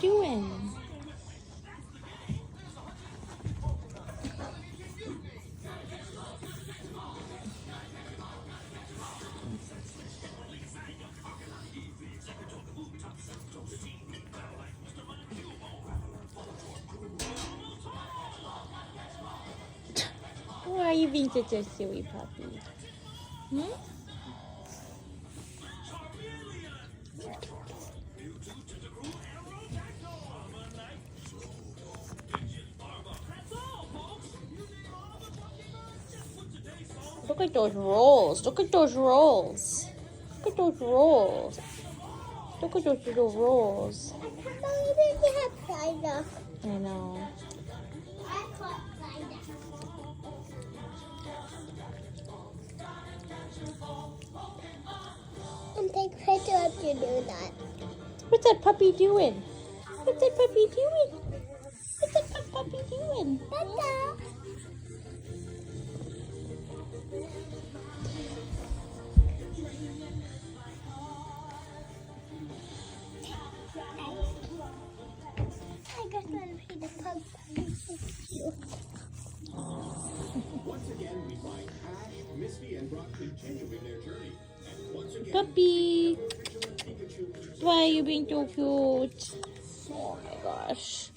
doing? Why are you being such a silly puppy? Hmm? Look at those rolls. Look at those rolls. Look at those rolls. Look at those little rolls. I know. And take a picture of you do that. What's that puppy doing? What's that puppy doing? What's that puppy doing? Tata. I just want to see the pug. Once again, we find Ash, Misty, and Brock continuing their journey. And once again, Puppy. Pikachu and Pikachu Why are you being so cute? Oh my gosh.